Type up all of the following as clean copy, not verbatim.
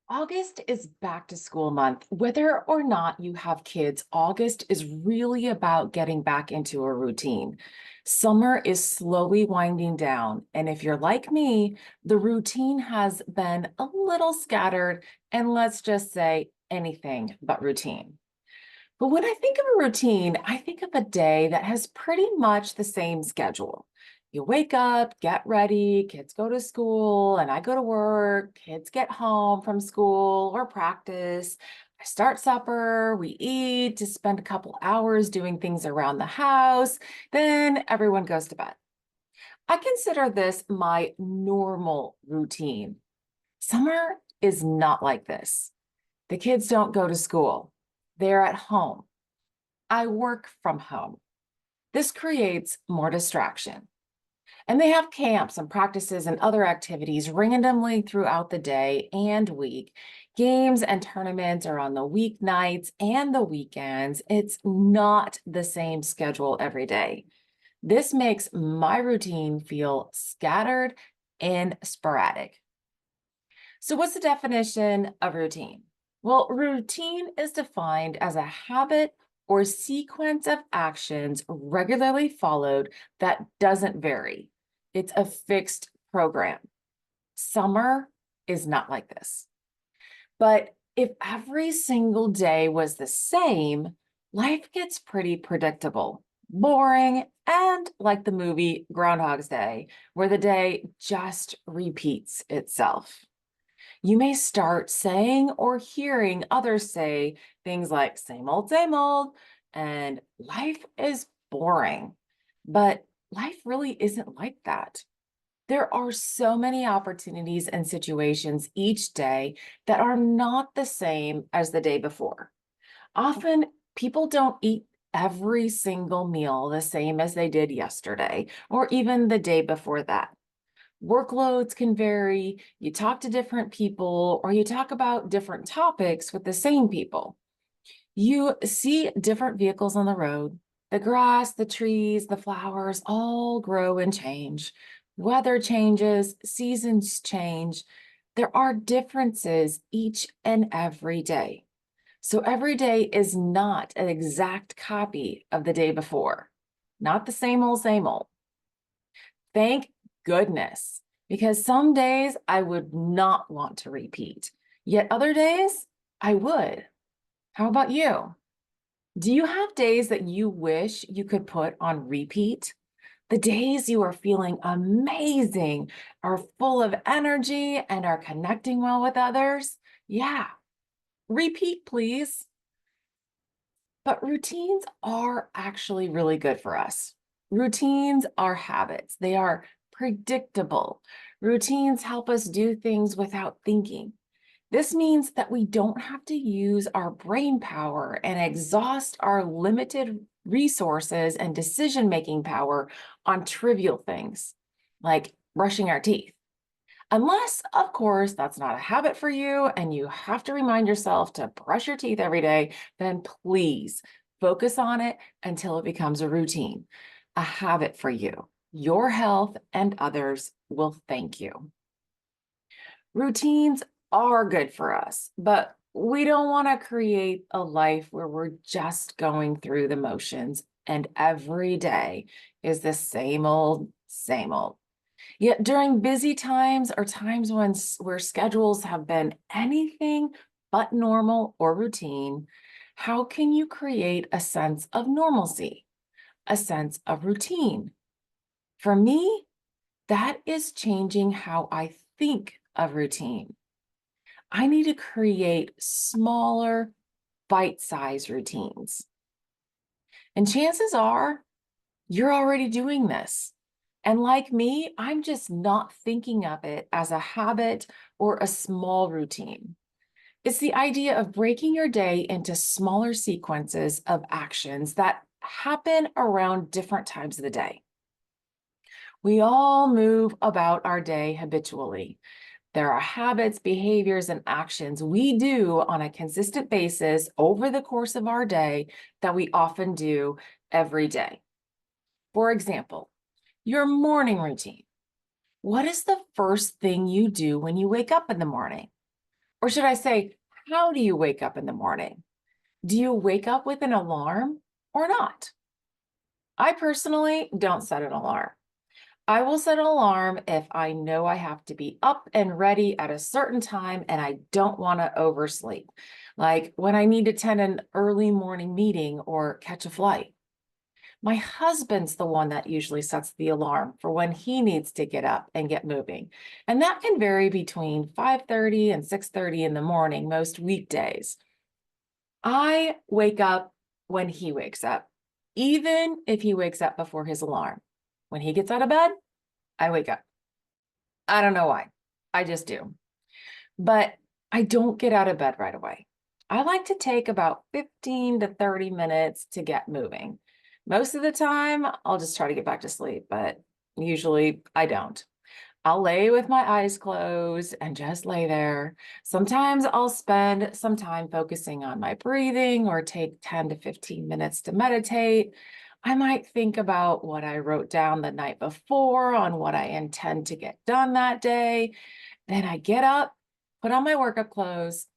August is back to school month. Whether or not you have kids, August is really about getting back into a routine. Summer is slowly winding down. And if you're like me, the routine has been a little scattered and let's just say anything but routine. But when I think of a routine, I think of a day that has pretty much the same schedule. You wake up, get ready, kids go to school, and I go to work, kids get home from school or practice. I start supper, we eat to spend a couple hours doing things around the house, then everyone goes to bed. I consider this my normal routine. Summer is not like this. The kids don't go to school, they're at home. I work from home. This creates more distraction. And they have camps and practices and other activities randomly throughout the day and week. Games and tournaments are on the weeknights and the weekends. It's not the same schedule every day. This makes my routine feel scattered and sporadic. So, what's the definition of routine? Well, routine is defined as a habit or sequence of actions regularly followed that doesn't vary. It's a fixed program. Summer is not like this. But if every single day was the same, life gets pretty predictable, boring, and like the movie Groundhog's Day, where the day just repeats itself. You may start saying or hearing others say things like same old, and life is boring. But life really isn't like that. There are so many opportunities and situations each day that are not the same as the day before. Often people don't eat every single meal the same as they did yesterday or even the day before that. Workloads can vary, you talk to different people, or you talk about different topics with the same people. You see different vehicles on the road. The grass, the trees, the flowers all grow and change. Weather changes, seasons change. There are differences each and every day. So every day is not an exact copy of the day before, not the same old, same old. Thank goodness, because some days I would not want to repeat, yet other days I would. How about you? Do you have days that you wish you could put on repeat? The days you are feeling amazing, are full of energy, and are connecting well with others? Yeah, repeat, please. But routines are actually really good for us. Routines are habits, they are predictable. Routines help us do things without thinking. This means that we don't have to use our brain power and exhaust our limited resources and decision making power on trivial things like brushing our teeth. Unless, of course, that's not a habit for you and you have to remind yourself to brush your teeth every day, then please focus on it until it becomes a routine, a habit for you. Your health and others will thank you. Routines are good for us, but we don't want to create a life where we're just going through the motions and every day is the same old, same old. Yet during busy times or times where schedules have been anything but normal or routine, how can you create a sense of normalcy, a sense of routine? For me, that is changing how I think of routine. I need to create smaller, bite-sized routines. And chances are you're already doing this. And like me, I'm just not thinking of it as a habit or a small routine. It's the idea of breaking your day into smaller sequences of actions that happen around different times of the day. We all move about our day habitually. There are habits, behaviors, and actions we do on a consistent basis over the course of our day that we often do every day. For example, your morning routine. What is the first thing you do when you wake up in the morning? Or should I say, how do you wake up in the morning? Do you wake up with an alarm or not? I personally don't set an alarm. I will set an alarm if I know I have to be up and ready at a certain time and I don't want to oversleep, like when I need to attend an early morning meeting or catch a flight. My husband's the one that usually sets the alarm for when he needs to get up and get moving. And that can vary between 5:30 and 6:30 in the morning most weekdays. I wake up when he wakes up, even if he wakes up before his alarm. When he gets out of bed, I wake up. I don't know why. I just do. But I don't get out of bed right away. I like to take about 15 to 30 minutes to get moving. Most of the time, I'll just try to get back to sleep, but usually I don't. I'll lay with my eyes closed and just lay there. Sometimes I'll spend some time focusing on my breathing or take 10 to 15 minutes to meditate. I might think about what I wrote down the night before on what I intend to get done that day. Then I get up, put on my workout clothes,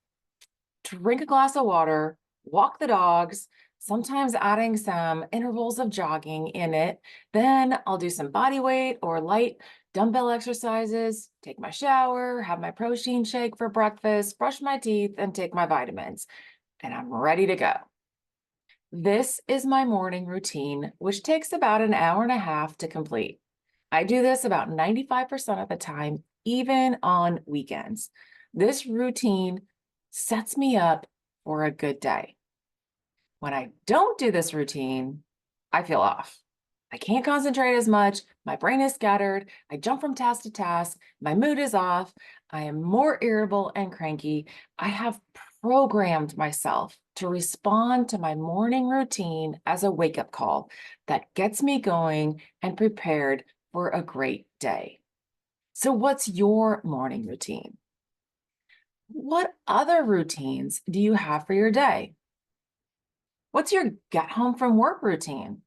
drink a glass of water, walk the dogs, sometimes adding some intervals of jogging in it. Then I'll do some body weight or light dumbbell exercises, take my shower, have my protein shake for breakfast, brush my teeth, and take my vitamins. And I'm ready to go. This is my morning routine, which takes about an hour and a half to complete. I do this about 95% of the time, even on weekends. This routine sets me up for a good day. When I don't do this routine, I feel off. I can't concentrate as much. My brain is scattered. I jump from task to task. My mood is off. I am more irritable and cranky. I have programmed myself to respond to my morning routine as a wake-up call that gets me going and prepared for a great day. So what's your morning routine? What other routines do you have for your day? What's your get home from work routine?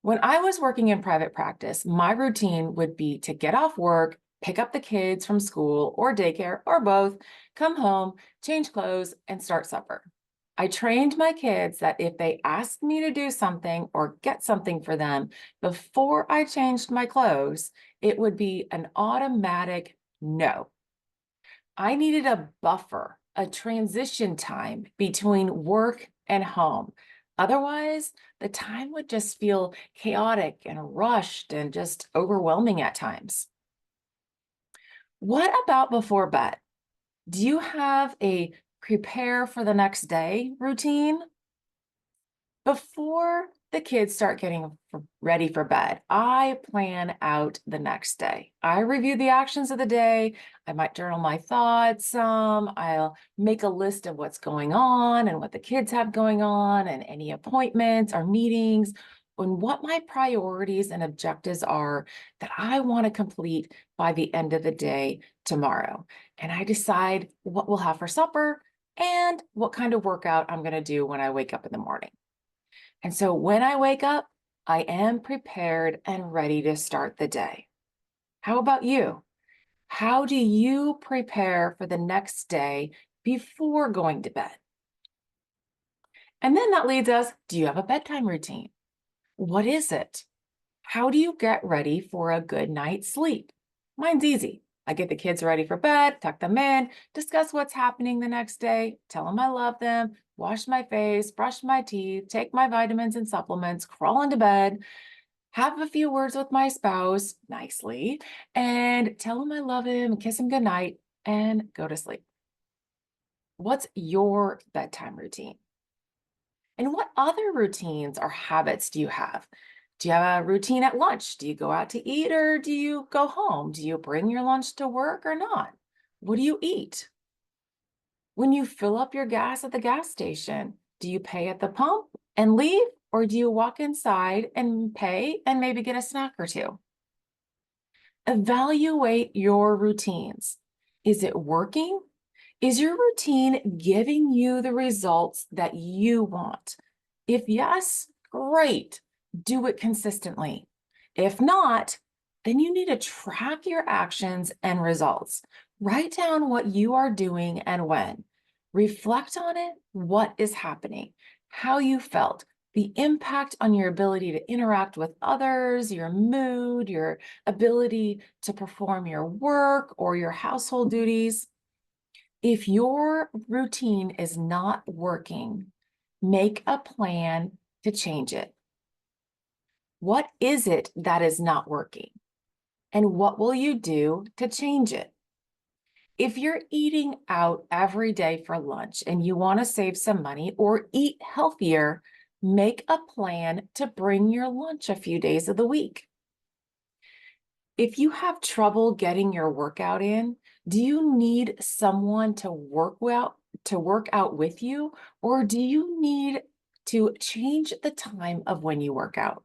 When I was working in private practice, my routine would be to get off work, pick up the kids from school or daycare or both, come home, change clothes, and start supper. I trained my kids that if they asked me to do something or get something for them before I changed my clothes, it would be an automatic no. I needed a buffer, a transition time between work and home. Otherwise, the time would just feel chaotic and rushed and just overwhelming at times. What about before bed? Do you have a prepare for the next day routine? Before the kids start getting ready for bed, I plan out the next day. I review the actions of the day. I might journal my thoughts. I'll make a list of what's going on and what the kids have going on and any appointments or meetings and what my priorities and objectives are that I want to complete by the end of the day tomorrow. And I decide what we'll have for supper and what kind of workout I'm going to do when I wake up in the morning. And so when I wake up, I am prepared and ready to start the day. How about you? How do you prepare for the next day before going to bed? And then that leads us, do you have a bedtime routine? What is it? How do you get ready for a good night's sleep? Mine's easy. I get the kids ready for bed, tuck them in, discuss what's happening the next day, tell them I love them, wash my face, brush my teeth, take my vitamins and supplements, crawl into bed, have a few words with my spouse nicely, and tell him I love him, kiss him goodnight, and go to sleep. What's your bedtime routine? And what other routines or habits do you have? Do you have a routine at lunch? Do you go out to eat or do you go home? Do you bring your lunch to work or not? What do you eat? When you fill up your gas at the gas station, do you pay at the pump and leave, or do you walk inside and pay and maybe get a snack or two? Evaluate your routines. Is it working? Is your routine giving you the results that you want? If yes, great, do it consistently. If not, then you need to track your actions and results. Write down what you are doing and when. Reflect on it, what is happening, how you felt, the impact on your ability to interact with others, your mood, your ability to perform your work or your household duties. If your routine is not working, make a plan to change it. What is it that is not working? And what will you do to change it? If you're eating out every day for lunch and you want to save some money or eat healthier, make a plan to bring your lunch a few days of the week. If you have trouble getting your workout in, do you need someone to work out with you, or do you need to change the time of when you work out?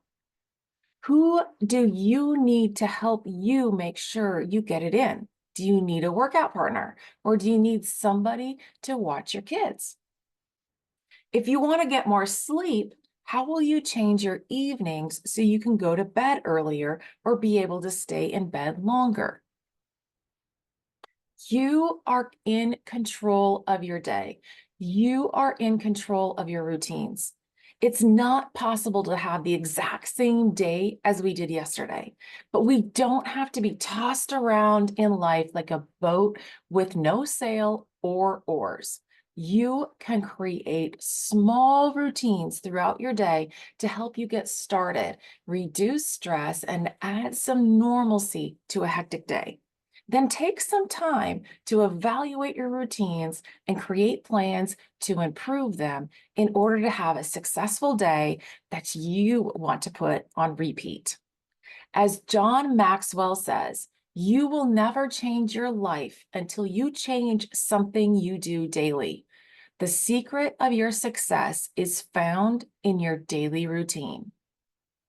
Who do you need to help you make sure you get it in? Do you need a workout partner, or do you need somebody to watch your kids? If you want to get more sleep, how will you change your evenings so you can go to bed earlier or be able to stay in bed longer? You are in control of your day. You are in control of your routines. It's not possible to have the exact same day as we did yesterday, but we don't have to be tossed around in life like a boat with no sail or oars. You can create small routines throughout your day to help you get started, reduce stress, and add some normalcy to a hectic day. Then take some time to evaluate your routines and create plans to improve them in order to have a successful day that you want to put on repeat. As John Maxwell says, you will never change your life until you change something you do daily. The secret of your success is found in your daily routine.